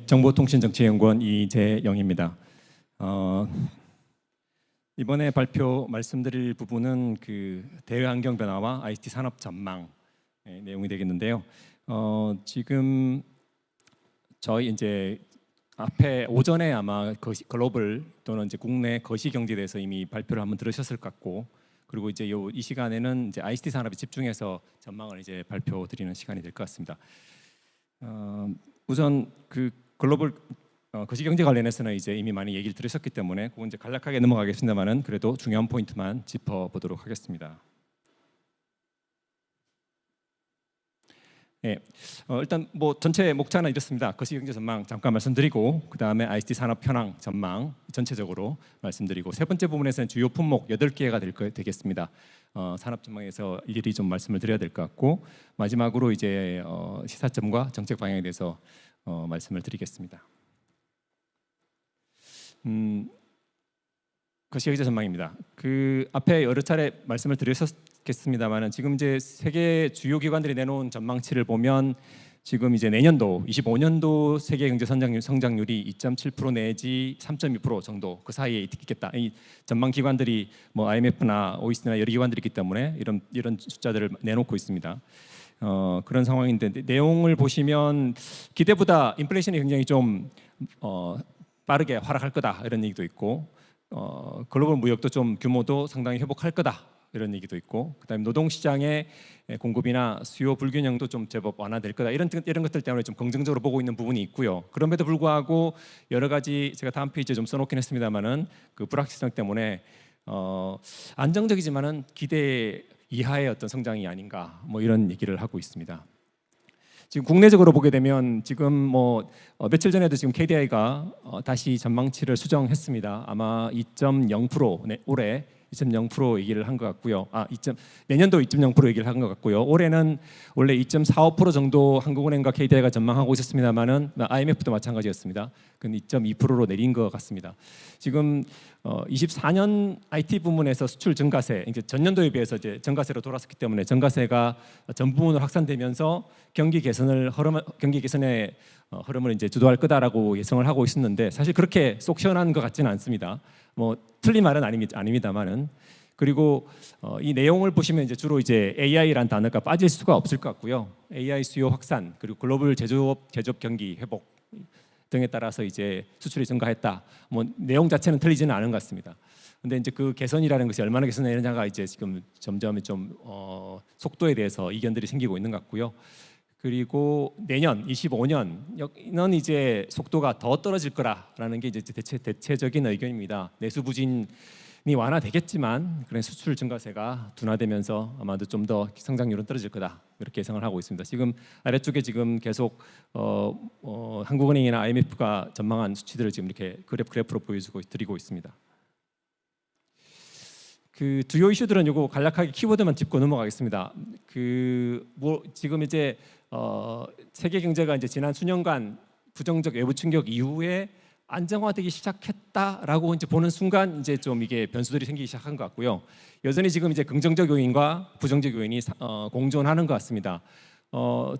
정보통신정치연구원 이재영입니다. 이번에 발표 말씀드릴 부분은 그 대외환경 변화와 ICT 산업 전망 내용이 되겠는데요. 지금 저희 이제 앞에 오전에 아마 글로벌 또는 이제 국내 거시 경제에 대해서 이미 발표를 한번 들으셨을 것 같고, 그리고 이제 이 시간에는 이제 ICT 산업에 집중해서 전망을 이제 발표드리는 시간이 될 것 같습니다. 우선 그 글로벌 거시경제 관련해서는 이제 이미 많이 얘기를 들으셨기 때문에 그건 이제 간략하게 넘어가겠습니다만은 그래도 중요한 포인트만 짚어보도록 하겠습니다. 일단 뭐 전체 목차는 이렇습니다. 거시경제 전망 잠깐 말씀드리고, 그 다음에 ICT 산업 현황 전망 전체적으로 말씀드리고, 세 번째 부분에서는 주요 품목 8개가 되겠습니다. 산업 전망에서 일일이 좀 말씀을 드려야 될 것 같고, 마지막으로 이제 시사점과 정책 방향에 대해서 말씀을 드리겠습니다. 거시경제 전망입니다. 그 앞에 여러 차례 말씀을 드렸겠습니다만은 지금 이제 세계 주요 기관들이 내놓은 전망치를 보면 지금 이제 내년도 25년도 세계 경제 성장률이 2.7% 내지 3.2% 정도 그 사이에 있겠다. 이 전망 기관들이 뭐 IMF나 OECD나 여러 기관들이 있기 때문에 이런 숫자들을 내놓고 있습니다. 그런 상황인데, 내용을 보시면 기대보다 인플레이션이 굉장히 좀 빠르게 하락할 거다 이런 얘기도 있고, 글로벌 무역도 좀 규모도 상당히 회복할 거다 이런 얘기도 있고, 그다음에 노동시장의 공급이나 수요 불균형도 좀 제법 완화될 거다 이런 것들 때문에 좀 긍정적으로 보고 있는 부분이 있고요. 그럼에도 불구하고 여러 가지 제가 다음 페이지에 좀 써놓긴 했습니다만은 그 불확실성 때문에 안정적이지만은 기대 이하의 어떤 성장이 아닌가 뭐 이런 얘기를 하고 있습니다. 지금 국내적으로 보게 되면 지금 뭐 며칠 전에도 지금 KDI가 다시 전망치를 수정했습니다. 아마 2.0% 올해 2.0% 얘기를 한 것 같고요. 내년도 2.0% 얘기를 한 것 같고요. 올해는 원래 2.45% 정도 한국은행과 KDI가 전망하고 있었습니다만은 IMF도 마찬가지였습니다. 그건 2.2%로 내린 것 같습니다. 지금 24년 IT 부문에서 수출 증가세, 이제 전년도에 비해서 이제 증가세로 돌아섰기 때문에 증가세가 전 부문으로 확산되면서 경기 개선의 흐름을 이제 주도할 거다라고 예상을 하고 있었는데, 사실 그렇게 속 시원한 것 같지는 않습니다. 뭐 틀린 말은 아닙니다만은. 그리고 이 내용을 보시면 이제 주로 이제 AI라는 단어가 빠질 수가 없을 것 같고요. AI 수요 확산, 그리고 글로벌 제조업 경기 회복 등에 따라서 이제 수출이 증가했다. 뭐 내용 자체는 틀리지는 않은 것 같습니다. 근데 이제 그 개선이라는 것이 얼마나 개선되느냐가 이제 지금 점점 좀 속도에 대해서 이견들이 생기고 있는 것 같고요. 그리고 내년 25년은 이제 속도가 더 떨어질 거라는 게 이제 대체적인 의견입니다. 내수 부진이 완화되겠지만 그런 수출 증가세가 둔화되면서 아마도 좀 더 성장률은 떨어질 거다 이렇게 예상을 하고 있습니다. 지금 아래쪽에 지금 계속 한국은행이나 IMF가 전망한 수치들을 지금 이렇게 그래프로 드리고 있습니다. 그 주요 이슈들은 요거 간략하게 키워드만 짚고 넘어가겠습니다. 지금 이제 세계 경제가 이제 지난 수년간 부정적 외부 충격 이후에 안정화되기 시작했다라고 이제 보는 순간 이제 좀 이게 변수들이 생기기 시작한 것 같고요. 여전히 지금 이제 긍정적 요인과 부정적 요인이 공존하는 것 같습니다.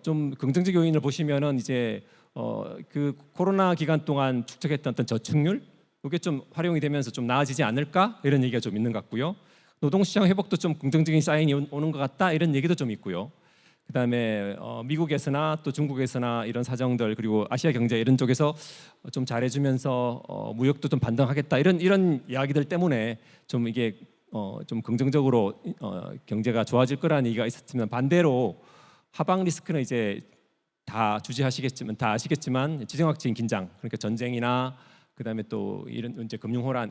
좀 긍정적 요인을 보시면은 이제 그 코로나 기간 동안 축적했던 어떤 저축률, 이게 좀 활용이 되면서 좀 나아지지 않을까 이런 얘기가 좀 있는 것 같고요. 노동시장 회복도 좀 긍정적인 사인이 오는 것 같다 이런 얘기도 좀 있고요. 그다음에 미국에서나 또 중국에서나 이런 사정들, 그리고 아시아 경제 이런 쪽에서 좀 잘해주면서 무역도 좀 반등하겠다 이런 이야기들 때문에 좀 이게 좀 긍정적으로 경제가 좋아질 거라는 얘기가 있었지만, 반대로 하방 리스크는 이제 다 아시겠지만 지정학적인 긴장, 그러니까 전쟁이나 그다음에 또 이런 이제 금융 혼란,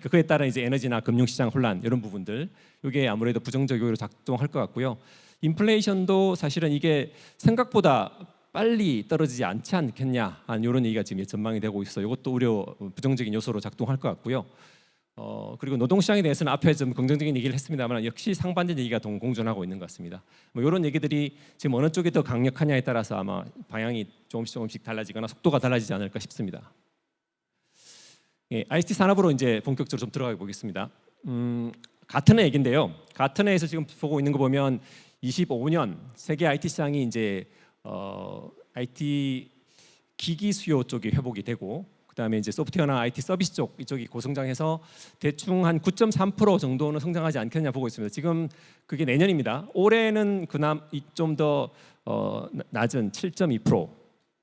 그에 따른 이제 에너지나 금융시장 혼란 이런 부분들, 이게 아무래도 부정적 요인으로 작동할 것 같고요. 인플레이션도 사실은 이게 생각보다 빨리 떨어지지 않지 않겠냐 이런 얘기가 지금 전망이 되고 있어요. 이것도 부정적인 요소로 작동할 것 같고요. 그리고 노동시장에 대해서는 앞에 좀 긍정적인 얘기를 했습니다만 역시 상반된 얘기가 공존하고 있는 것 같습니다. 뭐 이런 얘기들이 지금 어느 쪽이 더 강력하냐에 따라서 아마 방향이 조금씩 달라지거나 속도가 달라지지 않을까 싶습니다. ICT 산업으로 이제 본격적으로 좀 들어가 보겠습니다. 가트너 얘기인데요. 가트너에서 지금 보고 있는 거 보면 25년 세계 IT 시장이 이제 IT 기기 수요 쪽이 회복이 되고, 그다음에 이제 소프트웨어나 IT 서비스 쪽 이쪽이 고성장해서 대충 한 9.3% 정도는 성장하지 않겠냐 보고 있습니다. 지금 그게 내년입니다. 올해는 그나마 좀 더 낮은 7.2%,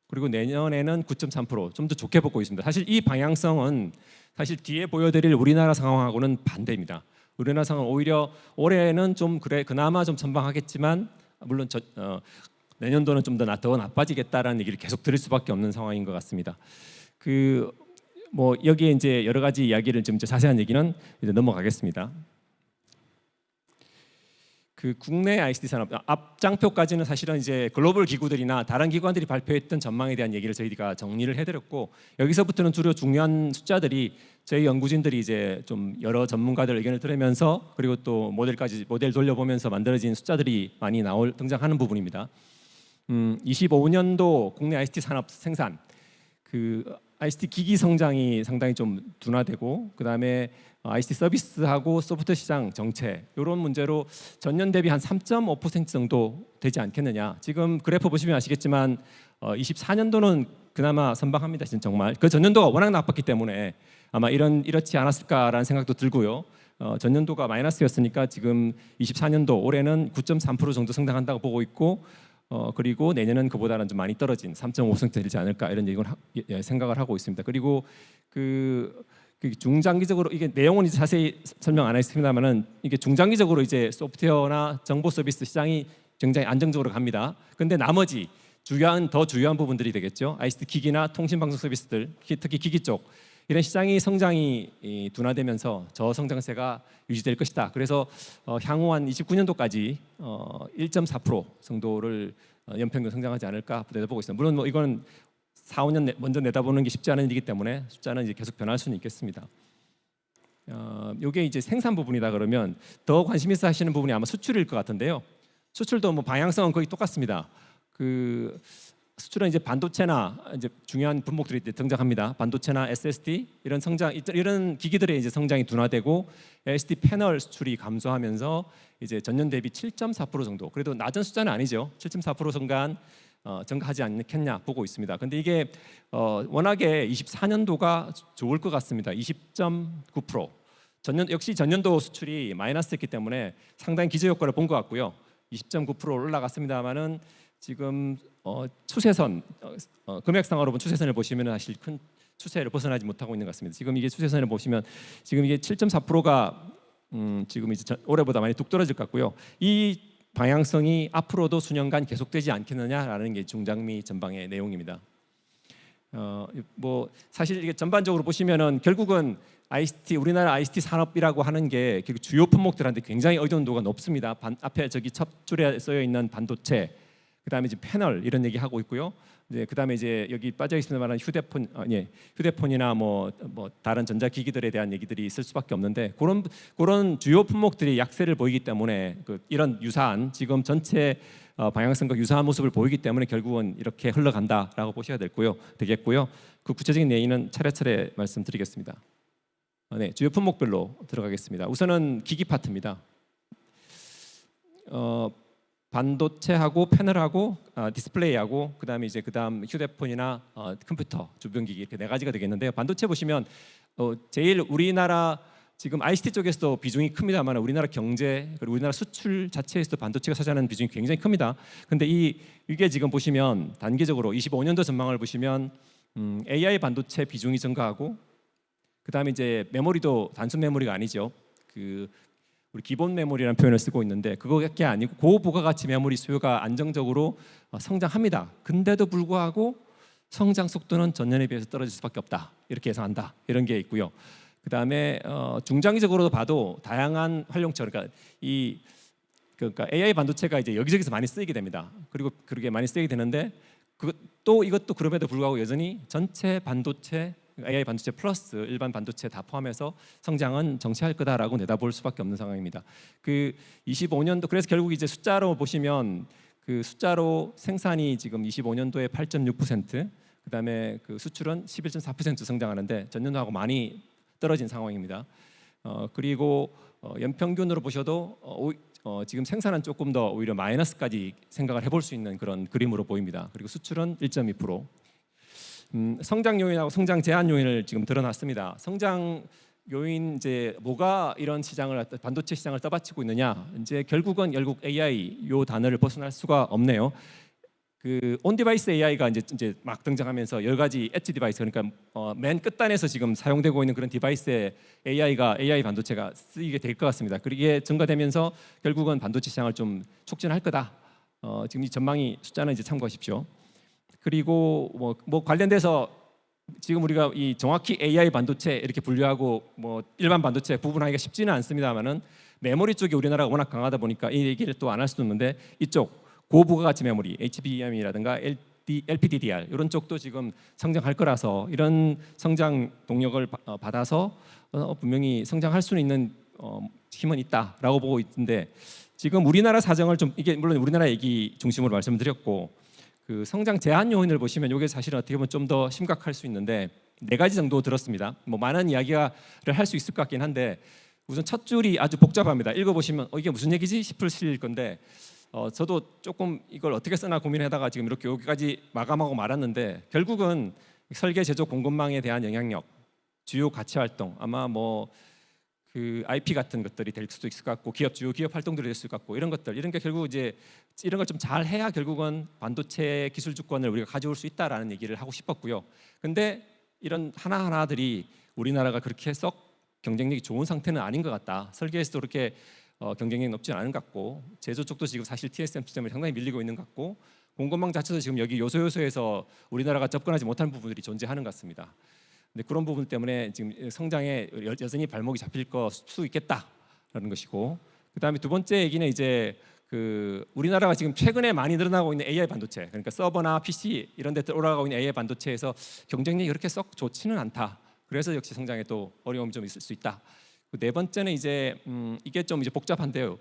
그리고 내년에는 9.3%좀 더 좋게 보고 있습니다. 사실 이 방향성은 사실 뒤에 보여드릴 우리나라 상황하고는 반대입니다. 우리나라 상황은 오히려 올해는 좀 그나마 좀 선방하겠지만, 물론 내년도는 좀 더 나빠지겠다라는 얘기를 계속 들을 수밖에 없는 상황인 것 같습니다. 뭐 여기에 이제 여러 가지 이야기를 좀 자세한 얘기는 이제 넘어가겠습니다. 국내 ICT 산업 앞장표까지는 사실은 이제 글로벌 기구들이나 다른 기관들이 발표했던 전망에 대한 얘기를 저희가 정리를 해드렸고, 여기서부터는 주로 중요한 숫자들이 저희 연구진들이 이제 좀 여러 전문가들 의견을 들으면서, 그리고 또 모델 돌려보면서 만들어진 숫자들이 많이 등장하는 부분입니다. 25년도 국내 ICT 산업 생산, ICT 기기 성장이 상당히 좀 둔화되고, 그다음에 ICT 서비스하고 소프트웨어 시장 정체, 이런 문제로 전년 대비 한 3.5% 정도 되지 않겠느냐. 지금 그래프 보시면 아시겠지만 24년도는 그나마 선방합니다. 정말 그 전년도가 워낙 나빴기 때문에 아마 이렇지 않았을까라는 생각도 들고요. 전년도가 마이너스였으니까 지금 24년도 올해는 9.3% 정도 성장한다고 보고 있고, 그리고 내년은 그보다는 좀 많이 떨어진 3.5% 되지 않을까, 이런 생각을 하고 있습니다. 그리고 중장기적으로, 이게 내용은 이제 자세히 설명 안 하겠습니다만은, 이게 중장기적으로 이제 소프트웨어나 정보 서비스 시장이 굉장히 안정적으로 갑니다. 근데 나머지 더 주요한 부분들이 되겠죠. ICT 기기나 통신방송 서비스들, 특히 기기 쪽, 이런 시장이 성장이 둔화되면서 저성장세가 유지될 것이다. 그래서 향후 한 29년도까지 1.4% 정도를 연평균 성장하지 않을까 내다보고 있습니다. 물론 뭐 이건 4, 5년 먼저 내다보는 게 쉽지 않은 일이기 때문에 숫자는 이제 계속 변할 수는 있겠습니다. 이게 이제 생산 부분이다 그러면 더 관심 있어 하시는 부분이 아마 수출일 것 같은데요. 수출도 뭐 방향성은 거의 똑같습니다. 수출은 이제 반도체나 이제 중요한 분목들이 등장합니다. 반도체나 SSD 이런 기기들의 이제 성장이 둔화되고, LCD 패널 수출이 감소하면서 이제 전년 대비 7.4% 정도, 그래도 낮은 숫자는 아니죠. 7.4% 증가하지 않겠냐 보고 있습니다. 근데 이게 워낙에 24년도가 좋을 것 같습니다. 20.9%. 역시 전년도 수출이 마이너스였기 때문에 상당히 기저 효과를 본 것 같고요. 20.9% 올라갔습니다만은 지금 추세선, 금액상으로 본 추세선을 보시면 사실 큰 추세를 벗어나지 못하고 있는 것 같습니다. 지금 이게 추세선을 보시면 지금 이게 7.4%가 지금 이제 올해보다 많이 뚝 떨어질 것 같고요. 이 방향성이 앞으로도 수년간 계속되지 않겠느냐라는 게 중장미 전방의 내용입니다. 뭐 사실 이게 전반적으로 보시면은 결국은 우리나라 ICT 산업이라고 하는 게 주요 품목들한테 굉장히 의존도가 높습니다. 앞에 저기 첫 줄에 쓰여 있는 반도체, 그다음에 이제 패널 이런 얘기 하고 있고요. 이제 그다음에 이제 여기 빠져 있습니다만 휴대폰이나 뭐 다른 전자기기들에 대한 얘기들이 있을 수밖에 없는데, 그런 주요 품목들이 약세를 보이기 때문에 이런 유사한 지금 전체 방향성과 유사한 모습을 보이기 때문에 결국은 이렇게 흘러간다라고 보셔야 되겠고요. 그 구체적인 예의는 차례차례 말씀드리겠습니다. 주요 품목별로 들어가겠습니다. 우선은 기기 파트입니다. 반도체하고 패널하고 디스플레이하고 그다음 휴대폰이나 컴퓨터, 주변기기, 이렇게 네 가지가 되겠는데요. 반도체 보시면 제일 우리나라 지금 ICT 쪽에서도 비중이 큽니다만, 우리나라 경제 그리고 우리나라 수출 자체에서도 반도체가 차지하는 비중이 굉장히 큽니다. 근데 이게 지금 보시면 단기적으로 25년도 전망을 보시면 AI 반도체 비중이 증가하고, 그다음에 이제 메모리도 단순 메모리가 아니죠. 우리 기본 메모리라는 표현을 쓰고 있는데 그거밖에 아니고 고부가가치 메모리 수요가 안정적으로 성장합니다. 근데도 불구하고 성장 속도는 전년에 비해서 떨어질 수밖에 없다, 이렇게 예상한다, 이런 게 있고요. 그다음에 중장기적으로도 봐도 다양한 활용처, 그러니까 AI 반도체가 이제 여기저기서 많이 쓰이게 됩니다. 그리고 그렇게 많이 쓰이게 되는데 이것도 그럼에도 불구하고 여전히 전체 반도체, AI 반도체 플러스 일반 반도체 다 포함해서 성장은 정체할 거다라고 내다볼 수밖에 없는 상황입니다. 25년도, 그래서 결국 이제 숫자로 보시면 숫자로 생산이 지금 25년도에 8.6%, 그다음에 수출은 11.4% 성장하는데 전년도하고 많이 떨어진 상황입니다. 그리고 연평균으로 보셔도 지금 생산은 조금 더 오히려 마이너스까지 생각을 해볼 수 있는 그런 그림으로 보입니다. 그리고 수출은 1.2%. 성장 요인하고 성장 제한 요인을 지금 드러났습니다. 성장 요인 이제 뭐가 이런 시장을 반도체 시장을 떠받치고 있느냐? 이제 결국 AI 요 단어를 벗어날 수가 없네요. 그 온디바이스 AI가 이제 막 등장하면서 여러 가지 엣지 디바이스 그러니까 맨 끝단에서 지금 사용되고 있는 그런 디바이스에 AI 반도체가 쓰이게 될 것 같습니다. 그게 증가되면서 결국은 반도체 시장을 좀 촉진할 거다. 지금 이 전망이 숫자는 이제 참고하십시오. 그리고 뭐 관련돼서 지금 우리가 이 정확히 AI 반도체 이렇게 분류하고 뭐 일반 반도체 구분하기가 쉽지는 않습니다만은 메모리 쪽이 우리나라가 워낙 강하다 보니까 이 얘기를 또 안 할 수도 있는데 이쪽 고부가가치 메모리 HBM이라든가 LPDDR 이런 쪽도 지금 성장할 거라서 이런 성장 동력을 받아서 분명히 성장할 수 있는 힘은 있다라고 보고 있는데 지금 우리나라 사정을 좀 이게 물론 우리나라 얘기 중심으로 말씀드렸고 그 성장 제한 요인을 보시면 이게 사실은 어떻게 보면 좀 더 심각할 수 있는데 네 가지 정도 들었습니다. 뭐 많은 이야기를 할 수 있을 것 같긴 한데 우선 첫 줄이 아주 복잡합니다. 읽어보시면 이게 무슨 얘기지 싶으실 건데 저도 조금 이걸 어떻게 쓰나 고민하다가 지금 이렇게 여기까지 마감하고 말았는데 결국은 설계 제조 공급망에 대한 영향력, 주요 가치 활동 아마 뭐 그 IP 같은 것들이 될 수도 있을 것 같고 주요 기업 활동들이 될 수 있을 것 같고 이런 것들 이런 게 결국 이제 이런 걸 좀 잘 해야 결국은 반도체 기술 주권을 우리가 가져올 수 있다라는 얘기를 하고 싶었고요. 근데 이런 하나하나들이 우리나라가 그렇게 썩 경쟁력이 좋은 상태는 아닌 것 같다. 설계에서도 그렇게 경쟁력이 높지는 않은 것 같고 제조 쪽도 지금 사실 TSMC 때문에 상당히 밀리고 있는 것 같고 공급망 자체도 지금 여기 요소에서 우리나라가 접근하지 못한 부분들이 존재하는 것 같습니다. 근데 그런 부분 때문에 지금 성장에 여전히 발목이 잡힐 수 있겠다라는 것이고 그다음에 두 번째 얘기는 이제 그 우리나라가 지금 최근에 많이 늘어나고 있는 AI 반도체 그러니까 서버나 PC 이런 데 올라가고 있는 AI 반도체에서 경쟁력이 그렇게 썩 좋지는 않다. 그래서 역시 성장에 또 어려움이 좀 있을 수 있다. 네 번째는 이제 이게 좀 이제 복잡한데요.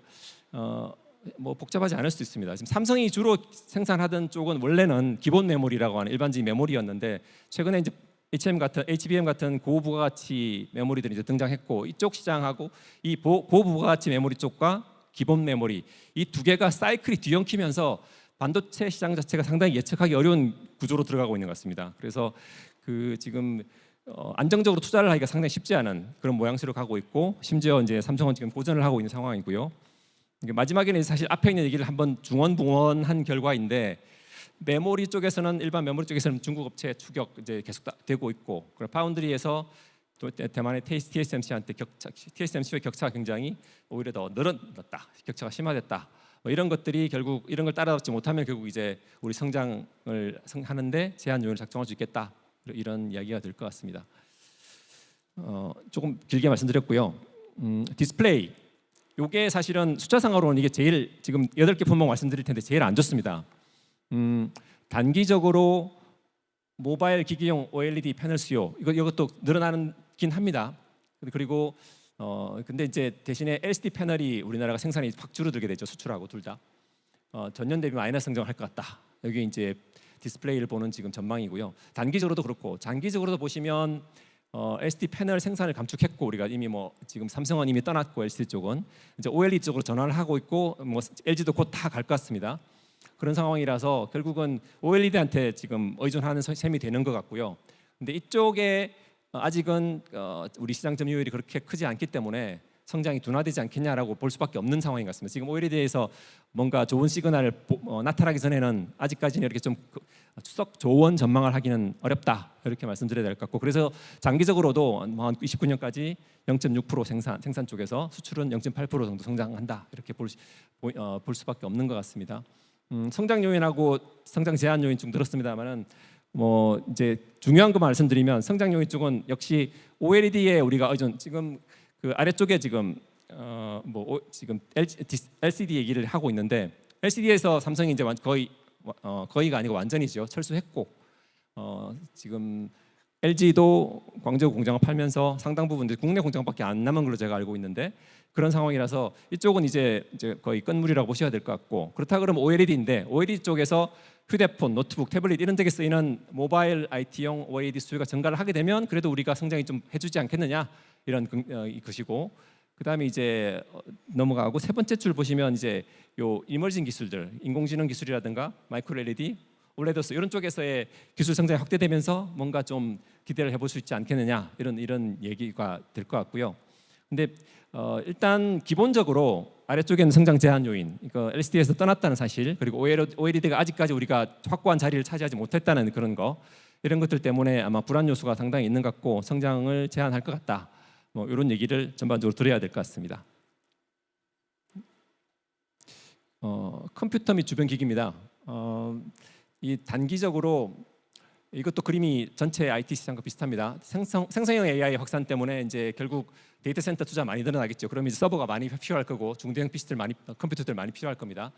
뭐 복잡하지 않을 수 있습니다. 지금 삼성이 주로 생산하던 쪽은 원래는 기본 메모리라고 하는 일반적인 메모리였는데 최근에 이제 HBM 같은 고부가가치 메모리들이 이제 등장했고 이쪽 시장하고 이 고부가가치 메모리 쪽과 기본 메모리 이 두 개가 사이클이 뒤엉키면서 반도체 시장 자체가 상당히 예측하기 어려운 구조로 들어가고 있는 것 같습니다. 그래서 그 지금 안정적으로 투자를 하기가 상당히 쉽지 않은 그런 모양새로 가고 있고 심지어 이제 삼성은 지금 고전을 하고 있는 상황이고요. 마지막에는 사실 앞에 있는 얘기를 한번 중원부원한 결과인데 메모리 쪽에서는 일반 메모리 쪽에서는 중국 업체 추격 이제 계속 되고 있고 그리고 파운드리에서 또 대만의 TSMC와의 격차가 굉장히 오히려 더 늘어났다. 격차가 심화됐다. 뭐 이런 것들이 결국 이런 걸 따라잡지 못하면 결국 이제 우리 성장을 하는데 제한 요인을 작동할 수 있겠다. 이런 이야기가 될 것 같습니다. 조금 길게 말씀드렸고요. 디스플레이 이게 사실은 숫자상으로는 이게 제일 지금 8개 품목 말씀드릴 텐데 제일 안 좋습니다. 단기적으로 모바일 기기용 OLED 패널 수요 이것도 늘어나긴 합니다. 그리고 근데 이제 대신에 LCD 패널이 우리나라가 생산이 확 줄어들게 되죠. 수출하고 둘 다. 전년 대비 마이너스 성장할 것 같다. 여기 이제 디스플레이를 보는 지금 전망이고요. 단기적으로도 그렇고 장기적으로도 보시면 LCD 패널 생산을 감축했고 우리가 이미 뭐 지금 삼성은 이미 떠났고 LCD 쪽은 이제 OLED 쪽으로 전환을 하고 있고 뭐 LG도 곧 다 갈 것 같습니다. 그런 상황이라서 결국은 OLED한테 지금 의존하는 셈이 되는 것 같고요. 근데 이쪽에 아직은 우리 시장 점유율이 그렇게 크지 않기 때문에 성장이 둔화되지 않겠냐라고 볼 수밖에 없는 상황인 것 같습니다. 지금 OLED에서 뭔가 좋은 시그널을 나타나기 전에는 아직까지는 이렇게 좀 썩 좋은 전망을 하기는 어렵다 이렇게 말씀드려야 될 것 같고 그래서 장기적으로도 한 29년까지 0.6% 생산 쪽에서 수출은 0.8% 정도 성장한다 이렇게 볼 수밖에 없는 것 같습니다. 성장 요인하고 성장 제한 요인 좀 들었습니다만은 뭐 이제 중요한 거 말씀드리면 성장 요인 쪽은 역시 OLED에 우리가 의존 지금 그 아래쪽에 지금 지금 LCD 얘기를 하고 있는데 LCD에서 삼성이 이제 거의가 아니고 완전히죠 철수했고 지금 LG도 광저우 공장을 팔면서 상당 부분 국내 공장밖에 안 남은 걸로 제가 알고 있는데 그런 상황이라서 이쪽은 이제 거의 끝물이라고 보셔야 될 것 같고 그렇다 그러면 OLED인데 OLED 쪽에서 휴대폰, 노트북, 태블릿 이런 데에 쓰이는 모바일 IT용 OLED 수요가 증가를 하게 되면 그래도 우리가 성장이 좀 해주지 않겠느냐 이런 것이고 그다음에 이제 넘어가고 세 번째 줄 보시면 이제 요 이머징 기술들 인공지능 기술이라든가 마이크로 LED 올레더스 이런 쪽에서의 기술 성장이 확대되면서 뭔가 좀 기대를 해볼 수 있지 않겠느냐 이런 얘기가 될 것 같고요. 근데 일단 기본적으로 아래쪽에는 성장 제한 요인, 그러니까 LCD에서 떠났다는 사실, 그리고 OLED가 아직까지 우리가 확고한 자리를 차지하지 못했다는 그런 거, 이런 것들 때문에 아마 불안 요소가 상당히 있는 것 같고 성장을 제한할 것 같다. 뭐 이런 얘기를 전반적으로 들어야 될 것 같습니다. 컴퓨터 및 주변 기기입니다. 이 단기적으로 이것도 그림이 전체 IT 시장과 비슷합니다. 생성형 AI 확산 때문에 이제 결국 데이터 센터 투자 많이 늘어나겠죠. 그럼 이제 서버가 많이 필요할 거고 중대형 PC들 많이 컴퓨터들 많이 필요할 겁니다.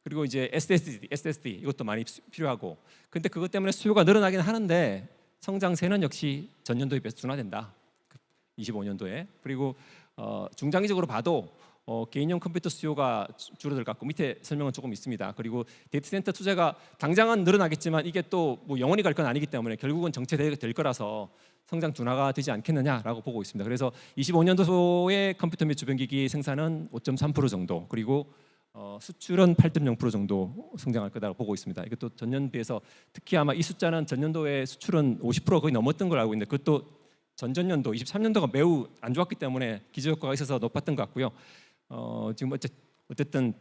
그리고 이제 SSD 이것도 많이 필요하고. 근데 그것 때문에 수요가 늘어나긴 하는데 성장세는 역시 전년도에 비해서 둔화된다. 25년도에. 그리고 중장기적으로 봐도 개인용 컴퓨터 수요가 줄어들 것 같고 밑에 설명은 조금 있습니다. 그리고 데이터 센터 투자가 당장은 늘어나겠지만 이게 또 뭐 영원히 갈 건 아니기 때문에 결국은 정체될 거라서 성장 둔화가 되지 않겠느냐라고 보고 있습니다. 그래서 25년도에 컴퓨터 및 주변기기 생산은 5.3% 정도, 그리고 수출은 8.0% 정도 성장할 거다라고 보고 있습니다. 이것도 전년 비해서 특히 아마 이 숫자는 전년도에 수출은 50% 거의 넘었던 걸 알고 있는데 그것도 전전년도 23년도가 매우 안 좋았기 때문에 기저효과가 있어서 높았던 것 같고요. 지금 어쨌든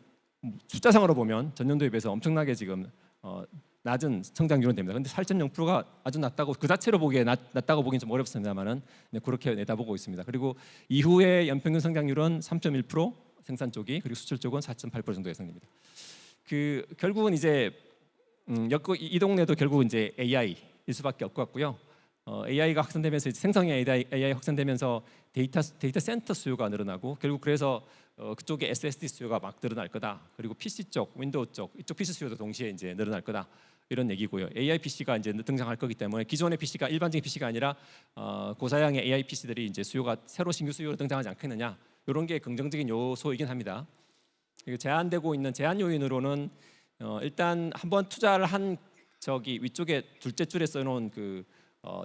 숫자상으로 보면 전년도에 비해서 엄청나게 지금 낮은 성장률은 됩니다. 근데 8.0%가 아주 낮다고 그 자체로 보기에 낮다고 보기는 좀 어렵습니다만은 그렇게 내다보고 있습니다. 그리고 이후에 연평균 성장률은 3.1% 생산 쪽이, 그리고 수출 쪽은 4.8% 정도 예상됩니다. 그 결국은 이제 이 동네도 결국 이제 AI일 수밖에 없을 것 같고요. AI가 확산되면서 생성형 AI 확산되면서 데이터 센터 수요가 늘어나고 결국 그래서 그쪽에 SSD 수요가 막 늘어날 거다. 그리고 PC 쪽, 윈도우 쪽 이쪽 PC 수요도 동시에 이제 늘어날 거다. 이런 얘기고요. AI PC가 이제 등장할 거기 때문에 기존의 PC가 일반적인 PC가 아니라 고사양의 AI PC들이 이제 수요가 새로 신규 수요로 등장하지 않겠느냐. 이런 게 긍정적인 요소이긴 합니다. 제한되고 있는 제한 요인으로는 일단 한번 투자를 한 저기 위쪽에 둘째 줄에 써놓은 그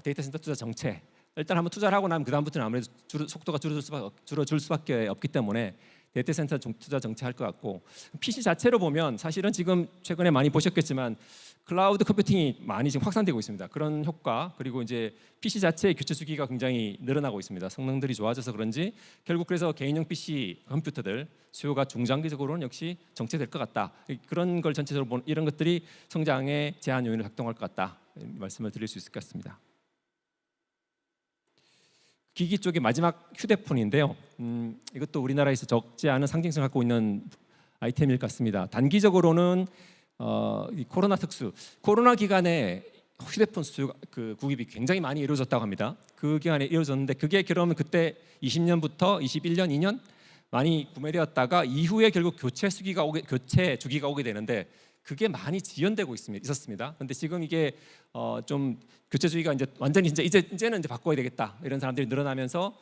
데이터 센터 투자 정체, 일단 한번 투자를 하고 나면 그 다음부터는 아무래도 속도가 줄어들 수밖에 없기 때문에 데이터 센터 투자 정체할 것 같고, PC 자체로 보면 사실은 지금 최근에 많이 보셨겠지만 클라우드 컴퓨팅이 많이 지금 확산되고 있습니다. 그런 효과, 그리고 이제 PC 자체의 교체 주기가 굉장히 늘어나고 있습니다. 성능들이 좋아져서 그런지 결국 그래서 개인용 PC 컴퓨터들 수요가 중장기적으로는 역시 정체될 것 같다. 그런 걸 전체적으로 보는 이런 것들이 성장의 제한 요인을 작동할 것 같다. 말씀을 드릴 수 있을 것 같습니다. 기기 쪽의 마지막 휴대폰인데요. 이것도 우리나라에서 적지 않은 상징성을 갖고 있는 아이템일 것 같습니다. 단기적으로는 이 코로나 코로나 기간에 휴대폰 수요 그 구입이 굉장히 많이 이루어졌다고 합니다. 그 기간에 이루어졌는데 그게 그러면 그때 20년부터 21년, 2년 많이 구매되었다가 이후에 결국 교체 주기가 오게 되는데 그게 많이 지연되고 있었습니다. 근데 지금 이게 좀 교체 주기가 이제 완전히 이제는 바꿔야 되겠다 이런 사람들이 늘어나면서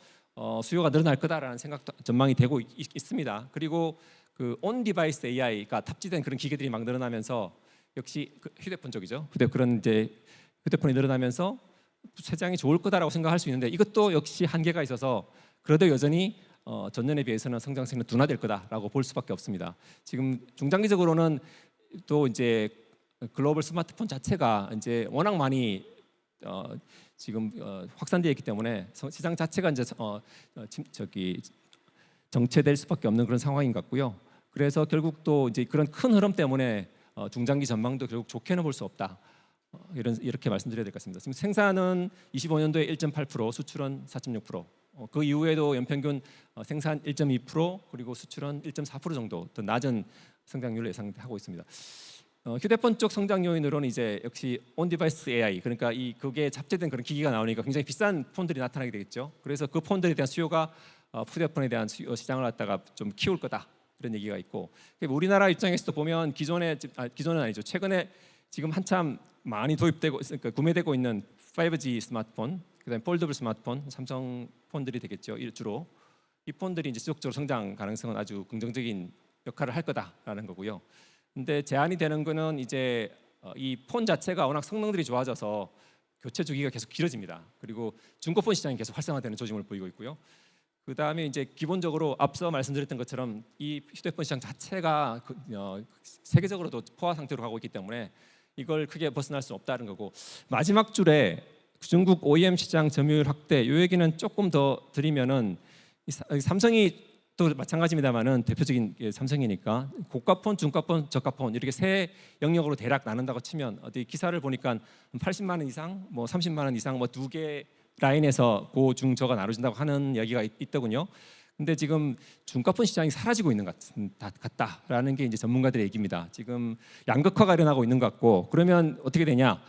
수요가 늘어날 거다라는 생각도 전망이 되고 있습니다. 그리고 그 온 디바이스 AI가 탑재된 그런 기계들이 막 늘어나면서 역시 그 휴대폰 쪽이죠. 그런 이제 휴대폰이 늘어나면서 세장이 좋을 거다라고 생각할 수 있는데 이것도 역시 한계가 있어서 그래도 여전히 전년에 비해서는 성장세는 둔화될 거다라고 볼 수밖에 없습니다. 지금 중장기적으로는 또 이제 글로벌 스마트폰 자체가 이제 워낙 많이 지금 확산되어 있기 때문에 시장 자체가 이제 정체될 수밖에 없는 그런 상황인 것 같고요. 그래서 결국 또 이제 그런 큰 흐름 때문에 중장기 전망도 결국 좋게는 볼 수 없다. 이렇게 말씀드려야 될 것 같습니다. 지금 생산은 25년도에 1.8%, 수출은 4.6%. 그 이후에도 연평균 생산 1.2% 그리고 수출은 1.4% 정도 더 낮은 성장률을 예상하고 있습니다. 휴대폰 쪽 성장 요인으로는 이제 역시 온 디바이스 AI, 그러니까 그게 탑재된 그런 기기가 나오니까 굉장히 비싼 폰들이 나타나게 되겠죠. 그래서 그 폰들에 대한 수요가 휴대폰에 대한 시장을 갖다가 좀 키울 거다 이런 얘기가 있고, 우리나라 입장에서도 보면 기존은 아니죠. 최근에 지금 한참 많이 도입되고 그러니까 구매되고 있는 5G 스마트폰, 그다음에 폴더블 스마트폰, 삼성 폰들이 되겠죠. 주로 이 폰들이 이제 지속적으로 성장 가능성은 아주 긍정적인 역할을 할 거다라는 거고요. 근데 제한이 되는 거는 이제 이 폰 자체가 워낙 성능들이 좋아져서 교체 주기가 계속 길어집니다. 그리고 중고폰 시장이 계속 활성화되는 조짐을 보이고 있고요. 그 다음에 이제 기본적으로 앞서 말씀드렸던 것처럼 이 휴대폰 시장 자체가 세계적으로도 포화 상태로 가고 있기 때문에 이걸 크게 벗어날 수 없다는 거고, 마지막 줄에 중국 OEM 시장 점유율 확대 이 얘기는 조금 더 드리면은 삼성이 또 마찬가지입니다만은 대표적인 게 삼성이니까 고가폰, 중가폰, 저가폰 이렇게 세 영역으로 대략 나눈다고 치면 어디 기사를 보니까 80만 원 이상, 뭐 30만 원 이상 뭐 두 개 라인에서 고, 중, 저가 나눠진다고 하는 이야기가 있더군요. 근데 지금 중가폰 시장이 사라지고 있는 것 같다라는 게 이제 전문가들의 얘기입니다. 지금 양극화가 일어나고 있는 것 같고, 그러면 어떻게 되냐?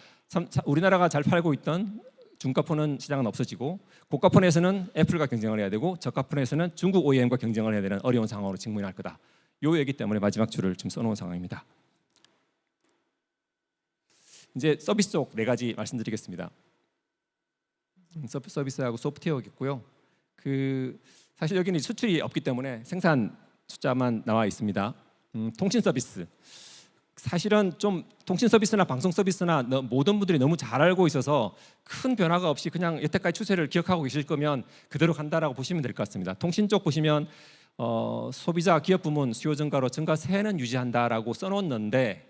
우리나라가 잘 팔고 있던 중가폰은 시장은 없어지고, 고가폰에서는 애플과 경쟁을 해야 되고, 저가폰에서는 중국 OEM과 경쟁을 해야 되는 어려운 상황으로 직면할 거다. 요 얘기 때문에 마지막 줄을 지금 써놓은 상황입니다. 이제 서비스 쪽 네 가지 말씀드리겠습니다. 서비스하고 소프트웨어가 있고요. 사실 여기는 수출이 없기 때문에 생산 숫자만 나와 있습니다. 통신 서비스. 사실은 좀 통신 서비스나 방송 서비스나 모든 분들이 너무 잘 알고 있어서 큰 변화가 없이 그냥 여태까지 추세를 기억하고 계실 거면 그대로 간다라고 보시면 될 것 같습니다. 통신 쪽 보시면 소비자 기업 부문 수요 증가로 증가세는 유지한다라고 써놓았는데,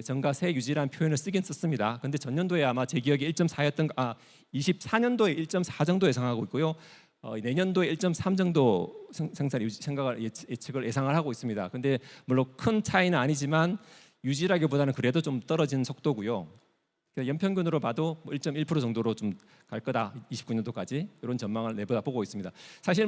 증가세 유지라는 표현을 쓰긴 썼습니다. 근데 전년도에 아마 제 기억에 1.4였던 24년도에 1.4 정도 예상하고 있고요. 내년도에 1.3 정도 생산 유지 생각을 예측을 예상을 하고 있습니다. 근데 물론 큰 차이는 아니지만 유지라기보다는 그래도 좀 떨어진 속도고요. 연평균으로 봐도 1.1% 정도로 좀 갈 거다. 29년도까지 이런 전망을 내보고 있습니다. 사실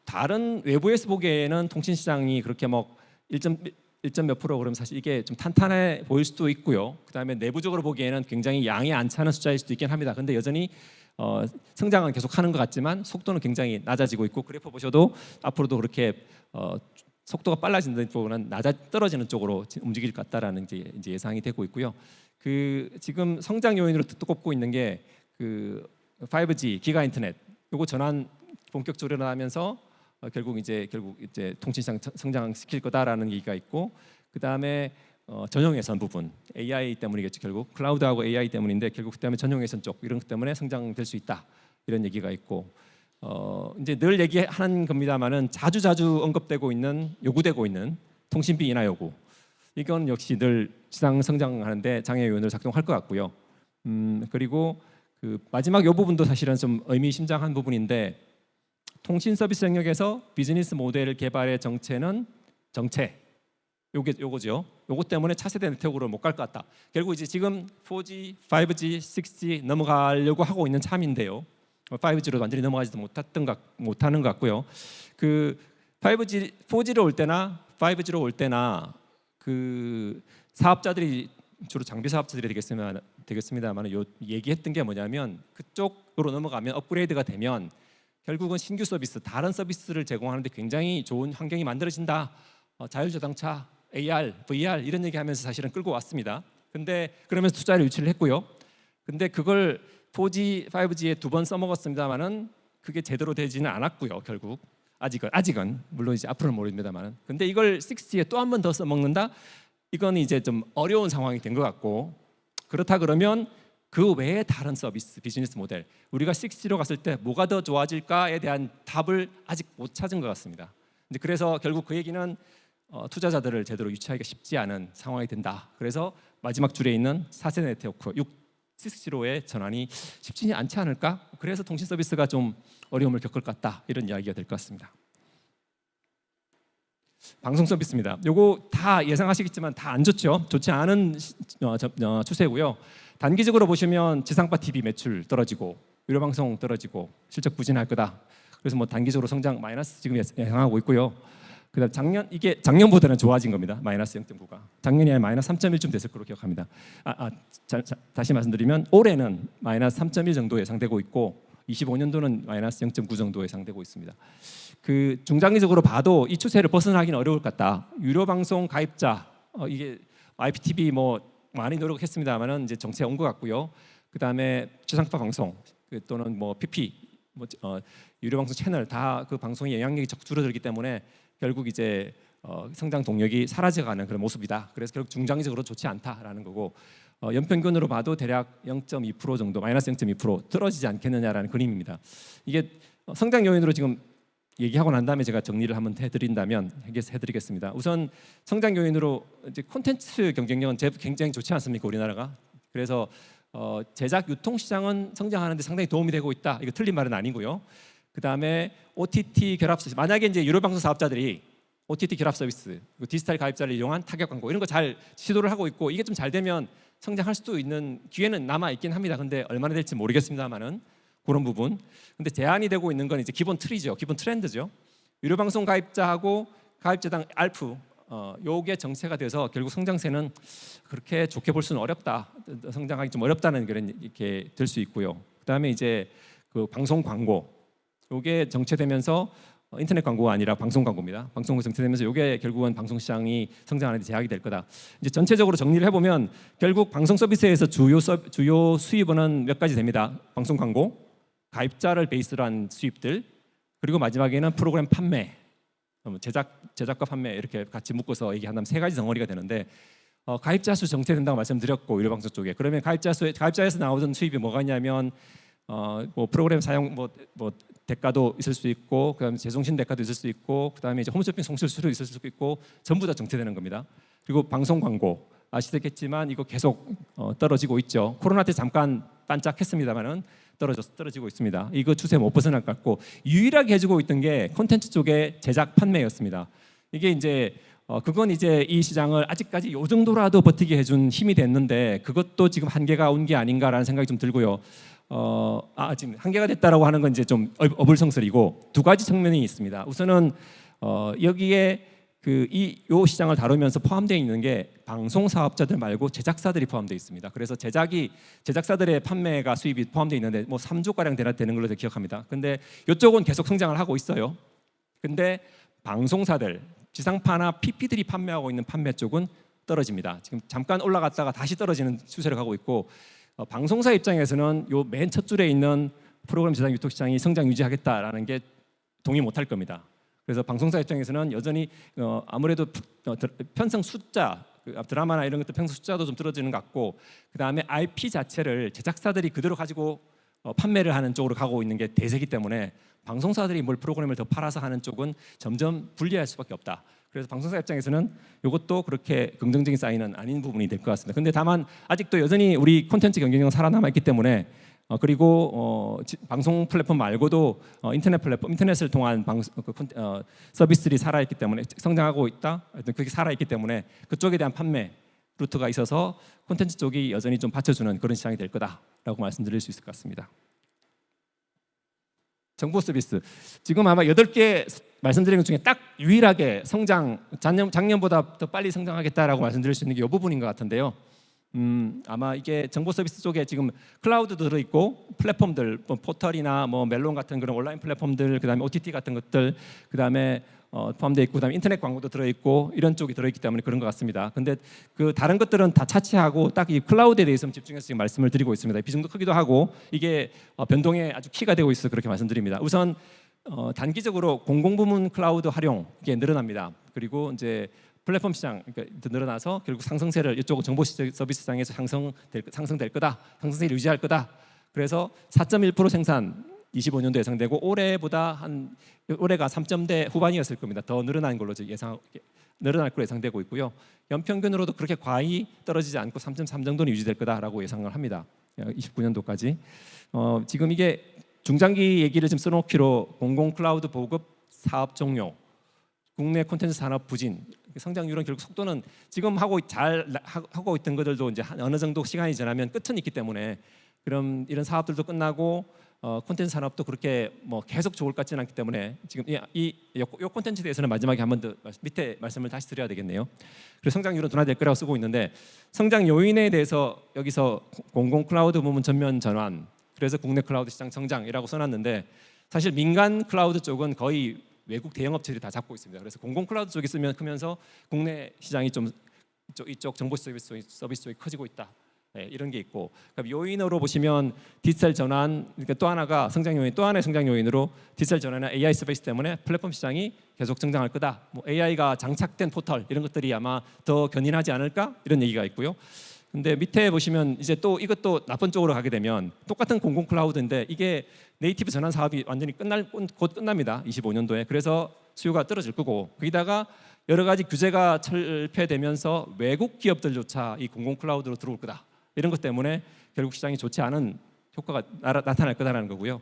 다른 외부에서 보기에는 통신 시장이 그렇게 1점 몇 프로 그러면 사실 이게 좀 탄탄해 보일 수도 있고요. 그다음에 내부적으로 보기에는 굉장히 양이 안 차는 숫자일 수도 있긴 합니다. 근데 여전히 성장은 계속하는 것 같지만 속도는 굉장히 낮아지고 있고, 그래프 보셔도 앞으로도 그렇게 속도가 빨라지는 쪽보다는 떨어지는 쪽으로 움직일 것 같다라는 이제 예상이 되고 있고요. 지금 성장 요인으로 꼽고 있는 게 5G 기가 인터넷 요거 전환 본격적으로 일어나면서 결국 이제 통신시장 성장시킬 거다라는 얘기가 있고, 그 다음에 전용 예산 부분 AI 때문이겠죠. 결국 클라우드하고 AI 때문인데 결국 그다음에 전용 예산 쪽 이런 것 때문에 성장될 수 있다 이런 얘기가 있고, 이제 늘 얘기하는 겁니다만은 자주 언급되고 있는 요구되고 있는 통신비 인하 요구, 이건 역시 늘 시장 성장하는데 장애 요인으로 작동할 것 같고요. 그리고 마지막 요 부분도 사실은 좀 의미심장한 부분인데, 통신 서비스 영역에서 비즈니스 모델 개발의 정체는 요거죠. 요거 때문에 차세대 네트워크로 못 갈 것 같다. 결국 이제 지금 4G, 5G, 6G 넘어가려고 하고 있는 참인데요. 5G로 완전히 넘어가지도 못하는 것 같고요. 4G로 올 때나 5G로 올 때나 사업자들이 주로 장비 사업자들이 되겠습니다만 얘기했던 게 뭐냐면, 그쪽으로 넘어가면 업그레이드가 되면 결국은 신규 서비스, 다른 서비스를 제공하는데 굉장히 좋은 환경이 만들어진다. 자율자동차, AR, VR 이런 얘기하면서 사실은 끌고 왔습니다. 근데 그러면서 투자를 유치를 했고요. 근데 그걸 4G, 5G에 두 번 써먹었습니다만은 그게 제대로 되지는 않았고요. 결국 아직은 물론 이제 앞으로는 모릅니다만은. 근데 이걸 6G에 또 한 번 더 써먹는다. 이건 이제 좀 어려운 상황이 된 것 같고, 그렇다 그러면 그 외에 다른 서비스, 비즈니스 모델, 우리가 6G로 갔을 때 뭐가 더 좋아질까에 대한 답을 아직 못 찾은 것 같습니다. 그래서 결국 그 얘기는 투자자들을 제대로 유치하기가 쉽지 않은 상황이 된다. 그래서 마지막 줄에 있는 4세대 네트워크 6G로의 전환이 쉽지 않지 않을까? 그래서 통신 서비스가 좀 어려움을 겪을 것 같다. 이런 이야기가 될 것 같습니다. 방송 서비스입니다. 요거 다 예상하시겠지만 다 안 좋죠. 좋지 않은 추세고요. 단기적으로 보시면 지상파 TV 매출 떨어지고 유료 방송 떨어지고 실적 부진할 거다. 그래서 단기적으로 성장 마이너스 지금 예상하고 있고요. 그다음 작년보다는 좋아진 겁니다. 마이너스 0.9가 작년이 마이너스 3.1쯤 됐을 거로 기억합니다. 다시 말씀드리면 올해는 마이너스 3.1 정도 예상되고 있고 25년도는 마이너스 0.9 정도 예상되고 있습니다. 중장기적으로 봐도 이 추세를 벗어나기는 어려울 것 같다. 유료 방송 가입자 이게 IPTV 많이 노력했습니다만은 이제 정체 온 것 같고요. 그 다음에 지상파 방송 또는 PP 유료 방송 채널 다 그 방송의 영향력이 줄어들기 때문에 결국 이제 성장 동력이 사라져가는 그런 모습이다. 그래서 결국 중장기적으로 좋지 않다라는 거고, 연평균으로 봐도 대략 0.2% 정도, 마이너스 0.2% 떨어지지 않겠느냐라는 그림입니다. 이게 성장 요인으로 지금 얘기하고 난 다음에 제가 정리를 한번 해드리겠습니다. 우선 성장 요인으로 이제 콘텐츠 경쟁력은 굉장히 좋지 않습니까, 우리나라가? 그래서 제작 유통 시장은 성장하는데 상당히 도움이 되고 있다. 이거 틀린 말은 아니고요. 그 다음에 OTT 결합 서비스. 만약에 이제 유료 방송 사업자들이 OTT 결합 서비스, 디지털 가입자를 이용한 타격 광고 이런 거 잘 시도를 하고 있고 이게 좀 잘 되면 성장할 수도 있는 기회는 남아 있긴 합니다. 근데 얼마나 될지 모르겠습니다만은 그런 부분. 근데 제한이 되고 있는 건 이제 기본 틀이죠. 기본 트렌드죠. 유료 방송 가입자하고 가입자당 알프 요게 정체가 돼서 결국 성장세는 그렇게 좋게 볼 수는 어렵다. 성장하기 좀 어렵다는 그런 이렇게 될 수 있고요. 그다음에 이제 그 방송 광고 요게 정체되면서 인터넷 광고가 아니라 방송 광고입니다. 방송이 정체되면서 요게 결국은 방송 시장이 성장하는 데 제약이 될 거다. 이제 전체적으로 정리를 해보면 결국 방송 서비스에서 주요 수입원은 몇 가지 됩니다. 방송 광고, 가입자를 베이스로 한 수입들, 그리고 마지막에는 프로그램 판매, 제작과 판매 이렇게 같이 묶어서 얘기한다면 세 가지 덩어리가 되는데 가입자 수 정체된다고 말씀드렸고 유료 방송 쪽에 그러면 가입자에서 나오던 수입이 뭐가 있냐면 뭐 프로그램 사용 뭐 대가도 있을 수 있고 그다음에 제송신 대가도 있을 수 있고 그다음에 이제 홈쇼핑 송출수도 있을 수 있고 전부 다 정체되는 겁니다. 그리고 방송 광고 아시겠지만 이거 계속 떨어지고 있죠. 코로나 때 잠깐 반짝했습니다만은 떨어지고 있습니다. 이거 추세 못 벗어날 것 같고 유일하게 해주고 있던 게 콘텐츠 쪽의 제작 판매였습니다. 이게 이제 그건 이제 이 시장을 아직까지 요 정도라도 버티게 해준 힘이 됐는데 그것도 지금 한계가 온 게 아닌가라는 생각이 좀 들고요. 지금 한계가 됐다라고 하는 건 이제 좀 어불성설이고 두 가지 측면이 있습니다. 우선은 여기에 요 시장을 다루면서 포함되어 있는 게 방송 사업자들 말고 제작사들이 포함되어 있습니다. 그래서 제작사들의 판매가 수입이 포함되어 있는데 뭐 3조 가량 되는 걸로 기억합니다. 근데 이쪽은 계속 성장을 하고 있어요. 근데 방송사들, 지상파나 PP들이 판매하고 있는 판매 쪽은 떨어집니다. 지금 잠깐 올라갔다가 다시 떨어지는 추세로 가고 있고 방송사 입장에서는 요 맨 첫 줄에 있는 프로그램 제작 유통 시장이 성장 유지하겠다라는 게 동의 못할 겁니다. 그래서 방송사 입장에서는 여전히 아무래도 편성 숫자 드라마나 이런 것들 편성 숫자도 좀 떨어지는 것 같고 그 다음에 IP 자체를 제작사들이 그대로 가지고 판매를 하는 쪽으로 가고 있는 게 대세이기 때문에 방송사들이 뭘 프로그램을 더 팔아서 하는 쪽은 점점 불리할 수밖에 없다. 그래서 방송사 입장에서는 이것도 그렇게 긍정적인 사인은 아닌 부분이 될 것 같습니다. 근데 다만 아직도 여전히 우리 콘텐츠 경쟁력은 살아남아 있기 때문에 그리고 방송 플랫폼 말고도 인터넷 플랫폼, 인터넷을 통한 서비스들이 살아있기 때문에 성장하고 있다. 그게 살아있기 때문에 그쪽에 대한 판매 루트가 있어서 콘텐츠 쪽이 여전히 좀 받쳐주는 그런 시장이 될 거다라고 말씀드릴 수 있을 것 같습니다. 정보 서비스 지금 아마 8개 말씀드린 것 중에 딱 유일하게 작년보다 더 빨리 성장하겠다라고 말씀드릴 수 있는 게 이 부분인 것 같은데요. 아마 이게 정보 서비스 쪽에 지금 클라우드도 들어있고 플랫폼들 뭐 포털이나 뭐 멜론 같은 그런 온라인 플랫폼들 그다음에 OTT 같은 것들 그다음에 포함되어 있고 그다음에 인터넷 광고도 들어있고 이런 쪽이 들어있기 때문에 그런 것 같습니다. 근데 그 다른 것들은 다 차치하고 딱 이 클라우드에 대해서 집중해서 지금 말씀을 드리고 있습니다. 비중도 크기도 하고 이게 변동의 아주 키가 되고 있어 그렇게 말씀드립니다. 우선 단기적으로 공공부문 클라우드 활용 이게 늘어납니다. 그리고 이제 플랫폼 시장 그러니까 늘어나서 결국 상승세를 이쪽 정보 서비스 시장에서 상승될 거다. 상승세를 유지할 거다. 그래서 4.1% 생산 25년도 예상되고 올해가 3점대 후반이었을 겁니다. 더 늘어난 걸로 늘어날 걸로 예상되고 있고요. 연평균으로도 그렇게 과히 떨어지지 않고 3.3 정도는 유지될 거다라고 예상을 합니다. 29년도까지. 지금 이게 중장기 얘기를 좀 써놓기로 공공 클라우드 보급 사업 종료, 국내 콘텐츠 산업 부진, 성장률은 결국 속도는 지금 하고 있던 것들도 이제 어느 정도 시간이 지나면 끝은 있기 때문에 그럼 이런 사업들도 끝나고 콘텐츠 산업도 그렇게 뭐 계속 좋을 것 같지는 않기 때문에 지금 이 콘텐츠에 대해서는 마지막에 한 번 더 밑에 말씀을 다시 드려야 되겠네요. 그래서 성장률은 둔화될 거라고 쓰고 있는데 성장 요인에 대해서 여기서 공공 클라우드 부문 전면 전환, 그래서 국내 클라우드 시장 성장이라고 써놨는데 사실 민간 클라우드 쪽은 거의 외국 대형 업체들이 다 잡고 있습니다. 그래서 공공 클라우드 쪽이 크면서 국내 시장이 좀 이쪽 정보 서비스 쪽이 커지고 있다. 네, 이런 게 있고 그럼 요인으로 보시면 디지털 전환 그러니까 또 하나가 성장 요인 또 하나의 성장 요인으로 디지털 전환이나 AI 서비스 때문에 플랫폼 시장이 계속 성장할 거다. 뭐 AI가 장착된 포털 이런 것들이 아마 더 견인하지 않을까 이런 얘기가 있고요. 근데 밑에 보시면 이제 또 이것도 나쁜 쪽으로 가게 되면 똑같은 공공 클라우드인데 이게 네이티브 전환 사업이 완전히 곧 끝납니다. 25년도에. 그래서 수요가 떨어질 거고 거기다가 여러 가지 규제가 철폐되면서 외국 기업들조차 이 공공 클라우드로 들어올 거다. 이런 것 때문에 결국 시장이 좋지 않은 효과가 나타날 거다라는 거고요.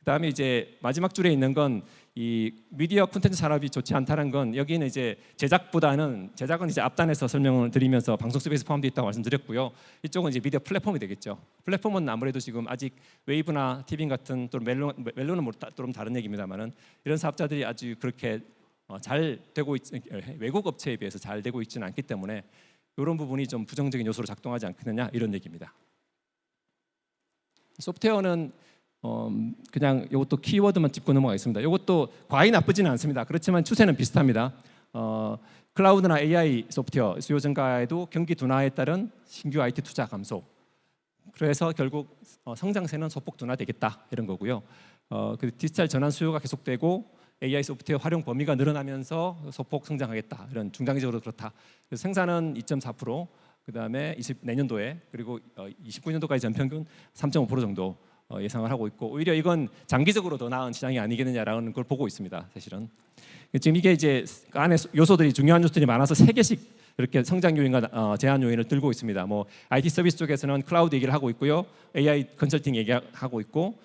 그다음에 이제 마지막 줄에 있는 건 이 미디어 콘텐츠 산업이 좋지 않다는 건 여기는 이제 제작은 이제 앞단에서 설명을 드리면서 방송 서비스 포함되어 있다고 말씀드렸고요. 이쪽은 이제 미디어 플랫폼이 되겠죠. 플랫폼은 아무래도 지금 아직 웨이브나 티빙 같은 또 멜로는 좀 다른 얘기입니다만은 이런 사업자들이 아주 그렇게 잘 되고 외국 업체에 비해서 잘 되고 있지는 않기 때문에 이런 부분이 좀 부정적인 요소로 작동하지 않겠느냐 이런 얘기입니다. 소프트웨어는 그냥 이것도 키워드만 짚고 넘어가겠습니다. 이것도 과히 나쁘지는 않습니다. 그렇지만 추세는 비슷합니다. 클라우드나 AI 소프트웨어 수요 증가에도 경기 둔화에 따른 신규 IT 투자 감소. 그래서 결국 성장세는 소폭 둔화되겠다 이런 거고요. 그 디지털 전환 수요가 계속되고 AI 소프트웨어 활용 범위가 늘어나면서 소폭 성장하겠다 이런 중장기적으로 그렇다. 그래서 생산은 2.4%, 그다음에 내년도에 그리고 29년도까지 전평균 3.5% 정도 예상을 하고 있고 오히려 이건 장기적으로 더 나은 시장이 아니겠느냐라는 걸 보고 있습니다. 사실은 지금 이게 이제 안에 요소들이 중요한 요소들이 많아서 3개씩 이렇게 성장 요인과 제한 요인을 들고 있습니다. 뭐 IT 서비스 쪽에서는 클라우드 얘기를 하고 있고요, AI 컨설팅 얘기하고 있고,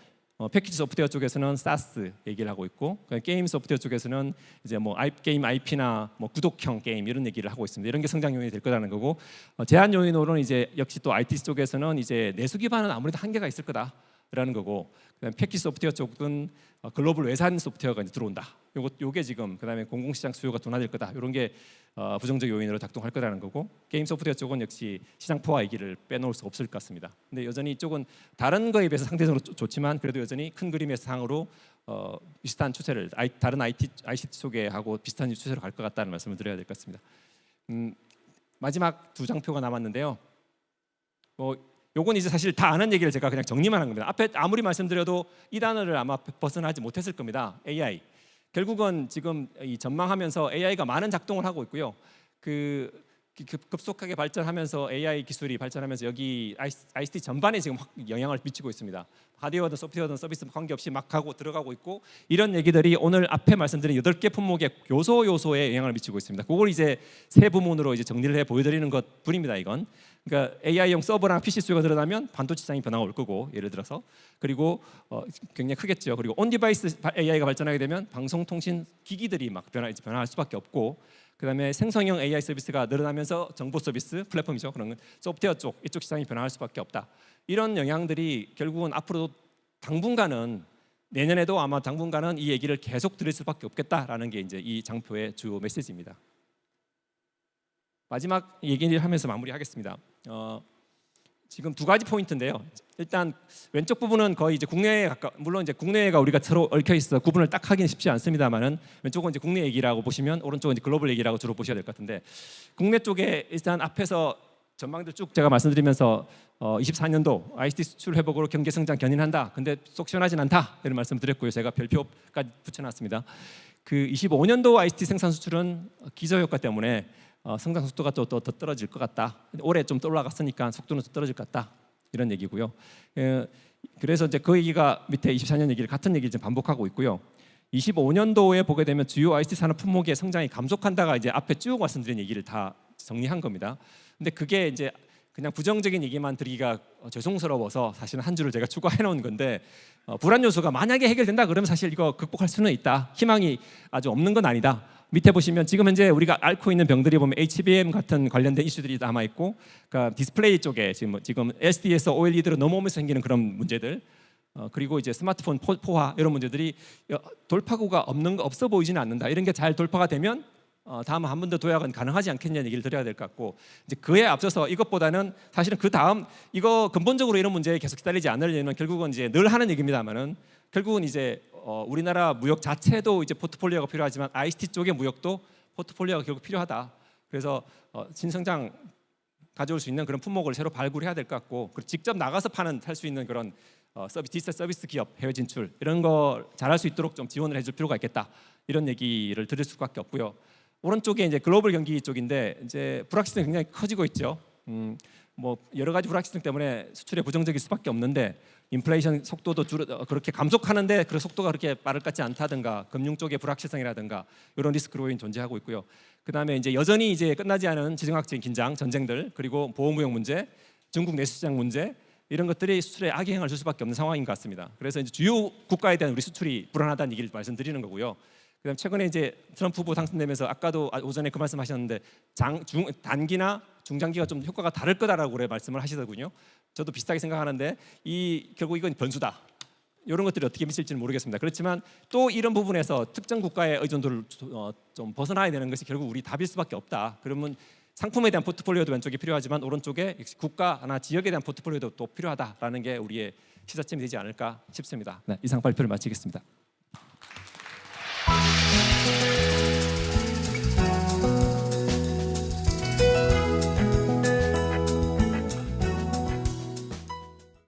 패키지 소프트웨어 쪽에서는 SaaS 얘기를 하고 있고, 게임 소프트웨어 쪽에서는 이제 뭐 게임 IP나 뭐 구독형 게임 이런 얘기를 하고 있습니다. 이런 게 성장 요인이 될 거라는 거고, 제한 요인으로는 이제 역시 또 IT 쪽에서는 이제 내수 기반은 아무래도 한계가 있을 거다라는 거고, 그다음에 패키지 소프트웨어 쪽은 글로벌 외산 소프트웨어가 이제 들어온다. 요게 지금 그다음에 공공시장 수요가 둔화될 거다. 이런 게 부정적 요인으로 작동할 거라는 거고, 게임 소프트웨어 쪽은 역시 시장 포화 얘기를 빼놓을 수 없을 것 같습니다. 근데 여전히 이쪽은 다른 거에 비해서 상대적으로 좋지만 그래도 여전히 큰 그림의 상으로 비슷한 추세를 다른 ICT 쪽에 하고 비슷한 추세로 갈 것 같다는 말씀을 드려야 될 것 같습니다. 마지막 두 장표가 남았는데요. 요건 이제 사실 다 아는 얘기를 제가 그냥 정리만 한 겁니다. 앞에 아무리 말씀드려도 이 단어를 아마 벗어나지 못했을 겁니다. AI. 결국은 지금 이 전망하면서 AI가 많은 작동을 하고 있고요. 급속하게 발전하면서 AI 기술이 발전하면서 여기 ICT 전반에 지금 확 영향을 미치고 있습니다. 하드웨어든 소프트웨어든 서비스 관계없이 막 하고 들어가고 있고, 이런 얘기들이 오늘 앞에 말씀드린 8개 품목의 요소에 영향을 미치고 있습니다. 그걸 이제 세 부문으로 이제 정리를 해 보여드리는 것 뿐입니다. 이건 그러니까 AI용 서버랑 PC 수요가 늘어나면 반도체 시장이 변화가 올 거고, 예를 들어서, 그리고 굉장히 크겠죠. 그리고 온 디바이스 AI가 발전하게 되면 방송통신 기기들이 막 변화할 수밖에 없고, 그다음에 생성형 AI 서비스가 늘어나면서 정보 서비스 플랫폼이죠. 그런 소프트웨어 이쪽 시장이 변화할 수밖에 없다. 이런 영향들이 결국은 앞으로 당분간은, 내년에도 아마 당분간은 이 얘기를 계속 들을 수밖에 없겠다라는 게 이제 이 장표의 주 메시지입니다. 마지막 얘기를 하면서 마무리하겠습니다. 지금 두 가지 포인트인데요. 일단 왼쪽 부분은 거의 이제 국내에 물론 이제 국내가 우리가 서로 얽혀 있어 구분을 딱 하기는 쉽지 않습니다만은, 왼쪽은 이제 국내 얘기라고 보시면 오른쪽은 이제 글로벌 얘기라고 주로 보셔야 될 것 같은데, 국내 쪽에 일단 앞에서 전망들 쭉 제가 말씀드리면서 24년도 ICT 수출 회복으로 경제 성장 견인한다. 근데 속 시원하진 않다. 이런 말씀드렸고요. 제가 별표까지 붙여놨습니다. 그 25년도 ICT 생산 수출은 기저효과 때문에 성장 속도가 또 더 떨어질 것 같다. 올해 좀 올라갔으니까 속도는 더 떨어질 것 같다. 이런 얘기고요. 그래서 이제 그 얘기가 밑에 24년 얘기를 같은 얘기를 지금 반복하고 있고요. 25년도에 보게 되면 주요 ICT 산업 품목의 성장이 감속한다가 이제 앞에 쭉 말씀드린 얘기를 다 정리한 겁니다. 근데 그게 이제 그냥 부정적인 얘기만 드리기가 죄송스러워서 사실은 한 줄을 제가 추가해 놓은 건데, 불안 요소가 만약에 해결된다 그러면 사실 이거 극복할 수는 있다. 희망이 아주 없는 건 아니다. 밑에 보시면 지금 현재 우리가 앓고 있는 병들이 보면 HBM 같은 관련된 이슈들이 남아 있고, 그러니까 디스플레이 쪽에 지금 LCD에서 OLED로 넘어오면서 생기는 그런 문제들, 그리고 이제 스마트폰 포화 이런 문제들이 돌파구가 없어 보이지는 않는다. 이런 게 잘 돌파가 되면 다음 한 번 더 도약은 가능하지 않겠냐는 얘기를 드려야 될 것 같고, 이제 그에 앞서서 이것보다는 사실은 그 다음 이거 근본적으로 이런 문제에 계속 기다리지 않으려면 결국은 이제 늘 하는 얘기입니다만은, 결국은 이제 우리나라 무역 자체도 이제 포트폴리오가 필요하지만 ICT 쪽의 무역도 포트폴리오가 결국 필요하다. 그래서 신성장 가져올 수 있는 그런 품목을 새로 발굴해야 될 것 같고, 그리고 직접 나가서 팔 수 있는 그런 디지털 서비스 기업 해외 진출 이런 거 잘할 수 있도록 좀 지원을 해줄 필요가 있겠다. 이런 얘기를 드릴 수밖에 없고요. 오른쪽에 이제 글로벌 경기 쪽인데 이제 불확실성이 굉장히 커지고 있죠. 뭐 여러 가지 불확실성 때문에 수출에 부정적일 수밖에 없는데 인플레이션 속도도 그렇게 감속하는데 그 속도가 그렇게 빠를 것 같지 않다든가 금융 쪽의 불확실성이라든가 이런 리스크 요인 존재하고 있고요. 그다음에 이제 여전히 이제 끝나지 않은 지정학적인 긴장, 전쟁들 그리고 보호무역 문제, 중국 내수시장 문제 이런 것들이 수출에 악영향을 줄 수밖에 없는 상황인 것 같습니다. 그래서 이제 주요 국가에 대한 우리 수출이 불안하다는 얘기를 말씀드리는 거고요. 그다음 최근에 이제 트럼프 후보 당선되면서 아까도 오전에 그 말씀하셨는데 단기나 중장기가 좀 효과가 다를 거다라고 그래 말씀을 하시더군요. 저도 비슷하게 생각하는데 결국 이건 변수다. 이런 것들이 어떻게 미칠지는 모르겠습니다. 그렇지만 또 이런 부분에서 특정 국가의 의존도를 좀 벗어나야 되는 것이 결국 우리 답일 수밖에 없다. 그러면 상품에 대한 포트폴리오도 왼쪽에 필요하지만 오른쪽에 국가나 지역에 대한 포트폴리오도 또 필요하다라는 게 우리의 시사점이 되지 않을까 싶습니다. 네, 이상 발표를 마치겠습니다.